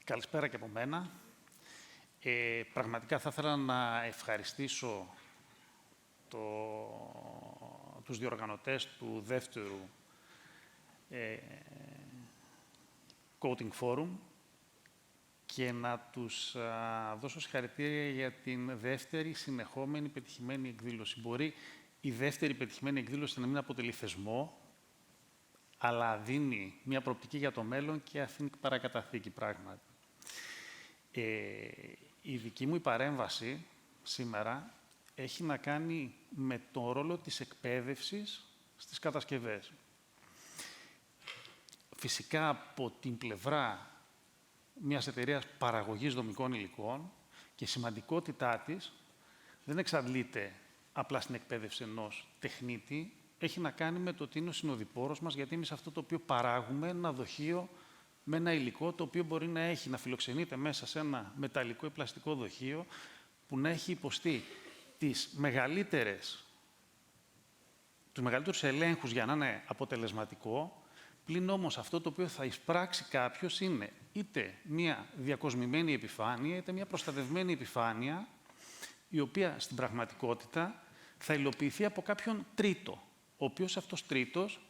Καλησπέρα και από μένα. Πραγματικά θα ήθελα να ευχαριστήσω τους διοργανωτές του δεύτερου Coding Forum και να τους δώσω συγχαρητήρια για την δεύτερη συνεχόμενη πετυχημένη εκδήλωση. Μπορεί η δεύτερη πετυχημένη εκδήλωση να μην αποτελεί θεσμό, αλλά δίνει μια προοπτική για το μέλλον και αφήνει παρακαταθήκη πράγματι. Η δική μου παρέμβαση σήμερα έχει να κάνει με τον ρόλο της εκπαίδευσης στις κατασκευές. Φυσικά, από την πλευρά μιας εταιρείας παραγωγής δομικών υλικών και η σημαντικότητά της δεν εξαντλείται απλά στην εκπαίδευση ενός τεχνίτη, έχει να κάνει με το ότι είναι ο συνοδοιπόρος μας, γιατί εμείς αυτό το οποίο παράγουμε, ένα δοχείο με ένα υλικό το οποίο μπορεί να έχει, να φιλοξενείται μέσα σε ένα μεταλλικό ή πλαστικό δοχείο που να έχει υποστεί τους μεγαλύτερους ελέγχους για να είναι αποτελεσματικό, πλην όμως αυτό το οποίο θα εισπράξει κάποιος είναι είτε μια διακοσμημένη επιφάνεια, είτε μια προστατευμένη επιφάνεια, η οποία στην πραγματικότητα θα υλοποιηθεί από κάποιον τρίτο, ο οποίος αυτός τρίτος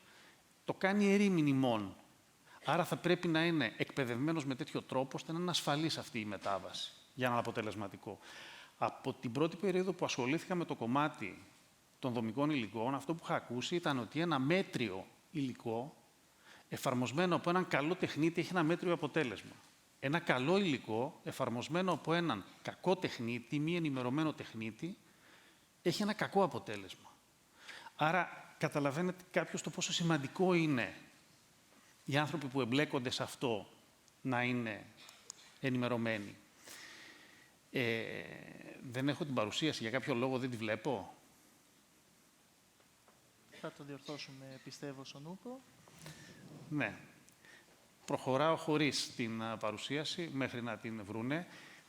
το κάνει ερήμην ημών. Άρα θα πρέπει να είναι εκπαιδευμένος με τέτοιο τρόπο, ώστε να είναι ασφαλής αυτή η μετάβαση, για να είναι αποτελεσματικό. Από την πρώτη περίοδο που ασχολήθηκα με το κομμάτι των δομικών υλικών, αυτό που είχα ακούσει ήταν ότι ένα μέτριο υλικό, εφαρμοσμένο από έναν καλό τεχνίτη, έχει ένα μέτριο αποτέλεσμα. Ένα καλό υλικό, εφαρμοσμένο από έναν κακό τεχνίτη, μη ενημερωμένο τεχνίτη, έχει ένα κακό αποτέλεσμα. Άρα, καταλαβαίνετε κάποιος το πόσο σημαντικό είναι οι άνθρωποι που εμπλέκονται σε αυτό να είναι ενημερωμένοι. Δεν έχω την παρουσίαση, για κάποιο λόγο δεν τη βλέπω. Θα το διορθώσουμε, πιστεύω, στον Ούπο. Ναι. Προχωράω χωρίς την παρουσίαση, μέχρι να την βρούνε.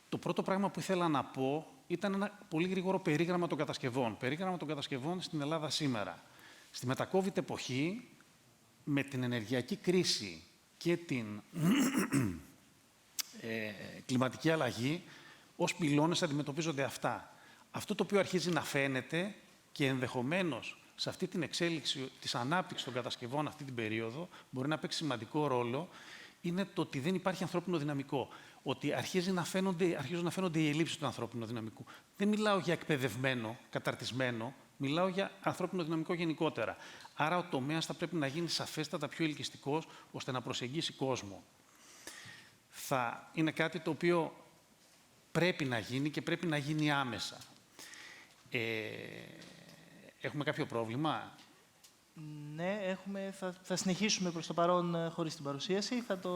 Το πρώτο πράγμα που ήθελα να πω ήταν ένα πολύ γρήγορο περίγραμμα των κατασκευών. Περίγραμμα των κατασκευών στην Ελλάδα σήμερα. Στη μετα-COVID εποχή, με την ενεργειακή κρίση και την κλιματική αλλαγή, ως πυλώνες αντιμετωπίζονται αυτά. Αυτό το οποίο αρχίζει να φαίνεται και ενδεχομένως σε αυτή την εξέλιξη της ανάπτυξης των κατασκευών αυτή την περίοδο μπορεί να παίξει σημαντικό ρόλο, είναι το ότι δεν υπάρχει ανθρώπινο δυναμικό. Ότι αρχίζουν να φαίνονται οι ελλείψεις του ανθρώπινου δυναμικού. Δεν μιλάω για εκπαιδευμένο, καταρτισμένο, μιλάω για ανθρώπινο δυναμικό γενικότερα. Άρα ο τομέας θα πρέπει να γίνει σαφέστατα πιο ελκυστικός, ώστε να προσεγγίσει κόσμο. Είναι κάτι το οποίο πρέπει να γίνει και πρέπει να γίνει άμεσα. Έχουμε κάποιο πρόβλημα? Ναι, θα συνεχίσουμε προς το παρόν χωρίς την παρουσίαση. Θα το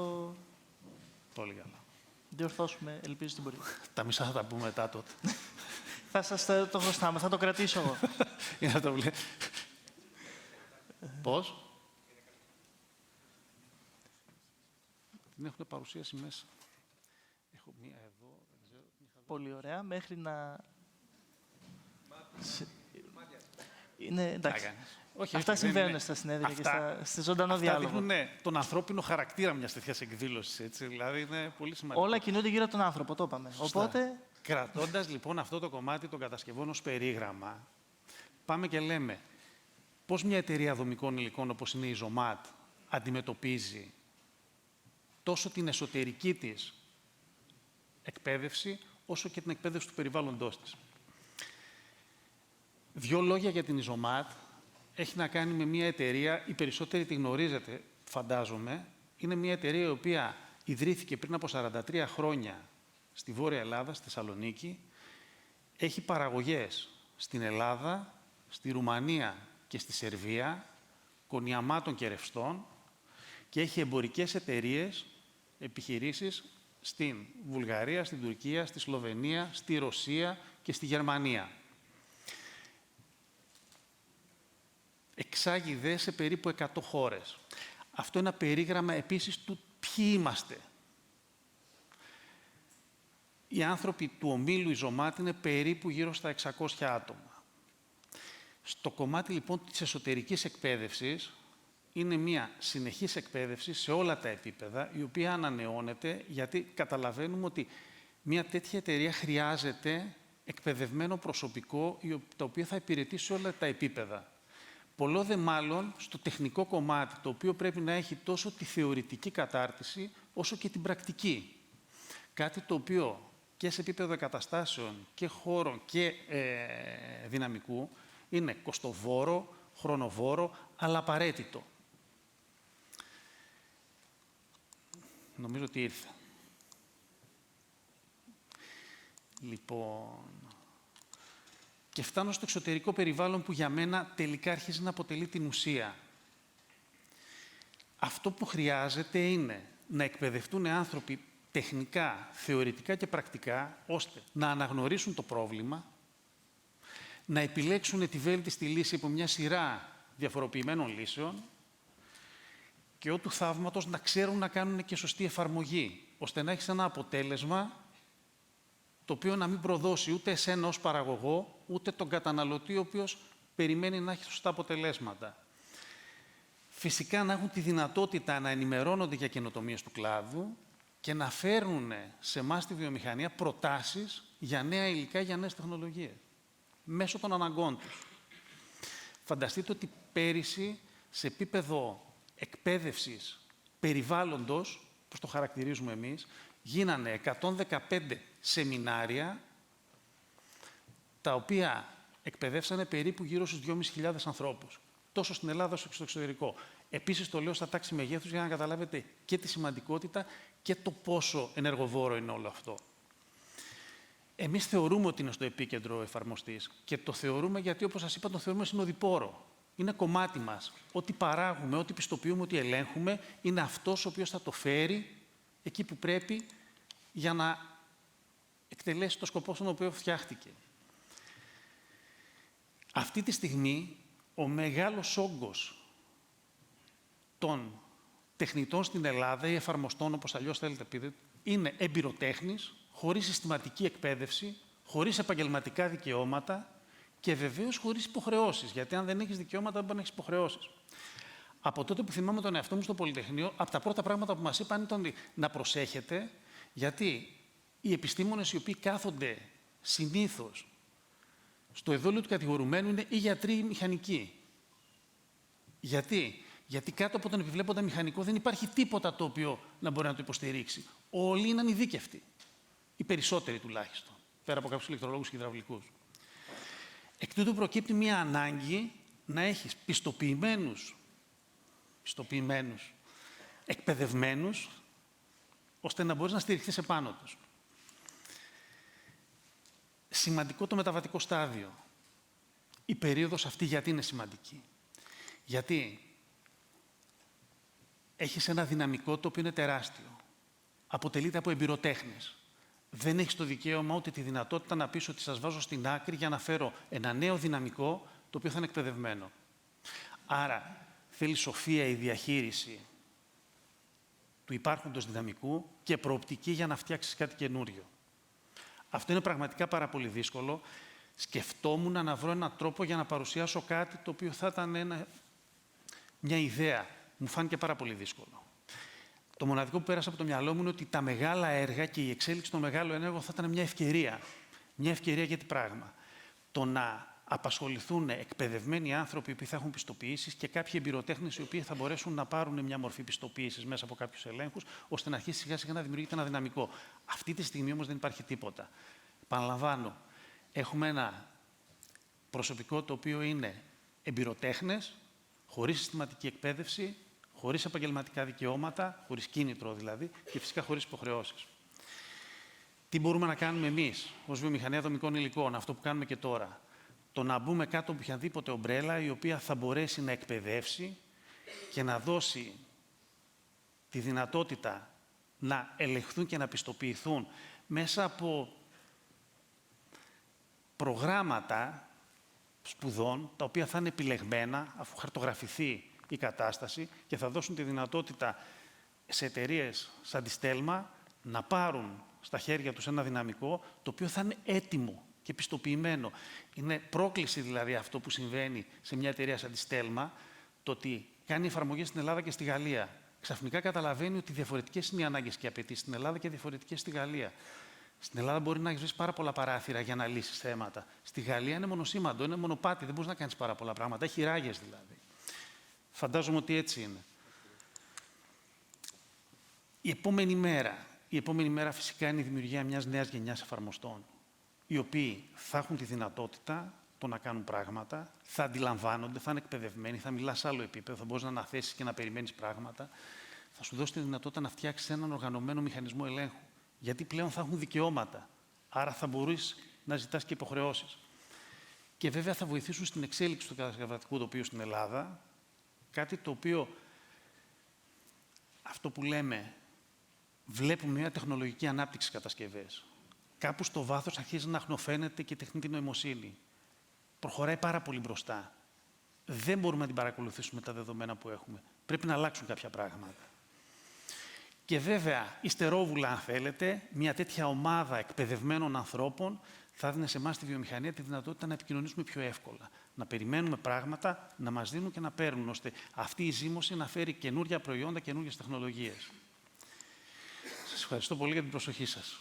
Πολύ καλά. Διορθώσουμε, ελπίζω στην πορεία. Τα μισά θα τα πούμε μετά τότε. Θα σας το χρωστάμε, θα το κρατήσω εγώ. Για να το βλέπω. Πώς? Δεν έχουν παρουσίαση μέσα. Έχω μία εδώ. Δεν ξέρω. Πολύ ωραία. Μέχρι να... Είναι εντάξει. Όχι, αυτά συμβαίνουν στα συνέδρια και στη ζωντανό διάλογο. Αυτά δείχνουν τον ανθρώπινο χαρακτήρα μιας τέτοιας εκδήλωσης. Έτσι, δηλαδή είναι πολύ σημαντικό. Όλα κινούνται γύρω από τον άνθρωπο, το είπαμε. Οπότε... Κρατώντας λοιπόν αυτό το κομμάτι των κατασκευών ως περίγραμμα, πάμε και λέμε πώς μια εταιρεία δομικών υλικών όπως είναι η Zomat αντιμετωπίζει τόσο την εσωτερική της εκπαίδευση, όσο και την εκπαίδευση του περιβάλλοντός της. Δύο λόγια για την Zomat. Έχει να κάνει με μια εταιρεία, οι περισσότεροι τη γνωρίζετε, φαντάζομαι. Είναι μια εταιρεία η οποία ιδρύθηκε πριν από 43 χρόνια στη Βόρεια Ελλάδα, στη Θεσσαλονίκη. Έχει παραγωγές στην Ελλάδα, στη Ρουμανία και στη Σερβία, κονιαμάτων και ρευστών, και έχει εμπορικές εταιρείες, επιχειρήσεις στην Βουλγαρία, στην Τουρκία, στη Σλοβενία, στη Ρωσία και στη Γερμανία. Εξάγει δε σε περίπου 100 χώρες. Αυτό είναι ένα περίγραμμα επίσης του ποιοι είμαστε. Οι άνθρωποι του ομίλου η Zomat είναι περίπου γύρω στα 600 άτομα. Στο κομμάτι λοιπόν της εσωτερικής εκπαίδευσης, είναι μια συνεχής εκπαίδευση σε όλα τα επίπεδα, η οποία ανανεώνεται, γιατί καταλαβαίνουμε ότι μια τέτοια εταιρεία χρειάζεται εκπαιδευμένο προσωπικό, το οποίο θα υπηρετήσει όλα τα επίπεδα. Πολλό δε μάλλον στο τεχνικό κομμάτι, το οποίο πρέπει να έχει τόσο τη θεωρητική κατάρτιση, όσο και την πρακτική. Κάτι το οποίο και σε επίπεδο εγκαταστάσεων και χώρων και δυναμικού είναι κοστοβόρο, χρονοβόρο, αλλά απαραίτητο. Νομίζω ότι ήρθε. Λοιπόν, και φτάνω στο εξωτερικό περιβάλλον που για μένα τελικά αρχίζει να αποτελεί την ουσία. Αυτό που χρειάζεται είναι να εκπαιδευτούν άνθρωποι τεχνικά, θεωρητικά και πρακτικά, ώστε να αναγνωρίσουν το πρόβλημα, να επιλέξουν τη βέλτιστη λύση από μια σειρά διαφοροποιημένων λύσεων και ό,τι θαύματος να ξέρουν να κάνουν και σωστή εφαρμογή, ώστε να έχεις ένα αποτέλεσμα το οποίο να μην προδώσει ούτε εσένα ως παραγωγό, ούτε τον καταναλωτή, ο οποίος περιμένει να έχει σωστά αποτελέσματα. Φυσικά να έχουν τη δυνατότητα να ενημερώνονται για καινοτομίες του κλάδου και να φέρνουν σε εμάς τη βιομηχανία προτάσεις για νέα υλικά, για νέες τεχνολογίες, μέσω των αναγκών τους. Φανταστείτε ότι πέρυσι, σε επίπεδο εκπαίδευσης περιβάλλοντος, όπως το χαρακτηρίζουμε εμείς, γίνανε 115 σεμινάρια, τα οποία εκπαιδεύσανε περίπου γύρω στους 2.500 ανθρώπους. Τόσο στην Ελλάδα όσο και στο εξωτερικό. Επίσης, το λέω στα τάξη μεγέθους για να καταλάβετε και τη σημαντικότητα και το πόσο ενεργοβόρο είναι όλο αυτό. Εμείς θεωρούμε ότι είναι στο επίκεντρο ο εφαρμοστής και το θεωρούμε γιατί, όπως σας είπα, το θεωρούμε συνοδοιπόρο. Είναι κομμάτι μας. Ό,τι παράγουμε, ό,τι πιστοποιούμε, ό,τι ελέγχουμε, είναι αυτός ο οποίος θα το φέρει εκεί που πρέπει για να εκτελέσει το σκοπό στον οποίο φτιάχτηκε. Αυτή τη στιγμή, ο μεγάλος όγκος των τεχνητών στην Ελλάδα ή εφαρμοστών, όπως αλλιώς θέλετε πείτε, είναι εμπειροτέχνης, χωρίς συστηματική εκπαίδευση, χωρίς επαγγελματικά δικαιώματα και βεβαίως χωρίς υποχρεώσεις. Γιατί αν δεν έχεις δικαιώματα, δεν μπορεί να έχεις υποχρεώσεις. Από τότε που θυμάμαι τον εαυτό μου στο Πολυτεχνείο, από τα πρώτα πράγματα που μας είπαν ήταν να προσέχετε, γιατί οι επιστήμονες οι οποίοι κάθονται συνήθως στο εδόλιο του κατηγορουμένου είναι ή γιατροί ή μηχανικοί. Γιατί κάτω από τον επιβλέποντα μηχανικό δεν υπάρχει τίποτα το οποίο να μπορεί να το υποστηρίξει. Όλοι είναι ανειδίκευτοι. Οι περισσότεροι τουλάχιστον. Πέρα από κάποιους ηλεκτρολόγους και υδραυλικούς. Εκ τούτου προκύπτει μια ανάγκη να έχεις πιστοποιημένους, εκπαιδευμένους, ώστε να μπορείς να στηριχθείς επάνω τους. Σημαντικό το μεταβατικό στάδιο. Η περίοδος αυτή γιατί είναι σημαντική. Γιατί έχεις ένα δυναμικό το οποίο είναι τεράστιο. Αποτελείται από εμπειροτέχνες. Δεν έχεις το δικαίωμα ούτε τη δυνατότητα να πεις ότι σας βάζω στην άκρη για να φέρω ένα νέο δυναμικό το οποίο θα είναι εκπαιδευμένο. Άρα θέλει σοφία η διαχείριση του υπάρχοντος δυναμικού και προοπτική για να φτιάξεις κάτι καινούριο. Αυτό είναι πραγματικά πάρα πολύ δύσκολο. Σκεφτόμουν να βρω έναν τρόπο για να παρουσιάσω κάτι το οποίο θα ήταν μια ιδέα. Μου φάνηκε πάρα πολύ δύσκολο. Το μοναδικό που πέρασε από το μυαλό μου είναι ότι τα μεγάλα έργα και η εξέλιξη των μεγάλων έργων θα ήταν μια ευκαιρία. Μια ευκαιρία για τι πράγμα. Το να απασχοληθούν εκπαιδευμένοι άνθρωποι που θα έχουν πιστοποιήσεις και κάποιοι εμπειροτέχνες οι οποίοι θα μπορέσουν να πάρουν μια μορφή πιστοποίησης μέσα από κάποιους ελέγχους, ώστε να αρχίσει σιγά σιγά να δημιουργείται ένα δυναμικό. Αυτή τη στιγμή όμως δεν υπάρχει τίποτα. Επαναλαμβάνω, έχουμε ένα προσωπικό το οποίο είναι εμπειροτέχνες, χωρίς συστηματική εκπαίδευση, χωρίς επαγγελματικά δικαιώματα, χωρίς κίνητρο δηλαδή και φυσικά χωρίς υποχρεώσεις. Τι μπορούμε να κάνουμε εμείς ως βιομηχανία δομικών υλικών, αυτό που κάνουμε και τώρα? Το να μπούμε κάτω από οποιαδήποτε ομπρέλα η οποία θα μπορέσει να εκπαιδεύσει και να δώσει τη δυνατότητα να ελεγχθούν και να πιστοποιηθούν μέσα από προγράμματα σπουδών, τα οποία θα είναι επιλεγμένα αφού χαρτογραφηθεί η κατάσταση και θα δώσουν τη δυνατότητα σε εταιρείες σαν τη Στέλμα να πάρουν στα χέρια τους ένα δυναμικό το οποίο θα είναι έτοιμο και πιστοποιημένο. Είναι πρόκληση δηλαδή αυτό που συμβαίνει σε μια εταιρεία σαν τη Στέλμα, το ότι κάνει εφαρμογές στην Ελλάδα και στη Γαλλία. Ξαφνικά καταλαβαίνει ότι διαφορετικές είναι οι ανάγκες και οι απαιτήσεις στην Ελλάδα και διαφορετικές στη Γαλλία. Στην Ελλάδα μπορεί να έχεις πάρα πολλά παράθυρα για να λύσεις θέματα. Στη Γαλλία είναι μονοσήμαντο, είναι μονοπάτι, δεν μπορείς να κάνεις πάρα πολλά πράγματα. Έχει ράγες δηλαδή. Φαντάζομαι ότι έτσι είναι. Η επόμενη μέρα φυσικά είναι η δημιουργία μιας νέας γενιάς εφαρμοστών, οι οποίοι θα έχουν τη δυνατότητα το να κάνουν πράγματα, θα αντιλαμβάνονται, θα είναι εκπαιδευμένοι, θα μιλάς σε άλλο επίπεδο, θα μπορείς να αναθέσεις και να περιμένεις πράγματα, θα σου δώσει τη δυνατότητα να φτιάξεις έναν οργανωμένο μηχανισμό ελέγχου. Γιατί πλέον θα έχουν δικαιώματα, άρα θα μπορείς να ζητάς και υποχρεώσεις. Και βέβαια θα βοηθήσουν στην εξέλιξη του κατασκευαστικού τοπίου στην Ελλάδα, κάτι το οποίο, αυτό που λέμε, βλέπουμε μια τεχνολογική ανάπτυξη στις κατασκευές. Κάπου στο βάθος αρχίζει να αχνοφαίνεται και η τεχνητή νοημοσύνη. Προχωράει πάρα πολύ μπροστά. Δεν μπορούμε να την παρακολουθήσουμε τα δεδομένα που έχουμε. Πρέπει να αλλάξουν κάποια πράγματα. Και βέβαια, υστερόβουλα, αν θέλετε, μια τέτοια ομάδα εκπαιδευμένων ανθρώπων θα έδινε σε εμάς τη βιομηχανία τη δυνατότητα να επικοινωνήσουμε πιο εύκολα. Να περιμένουμε πράγματα, να μας δίνουν και να παίρνουν, ώστε αυτή η ζήμωση να φέρει καινούργια προϊόντα, καινούργιες τεχνολογίες. Σας ευχαριστώ πολύ για την προσοχή σας.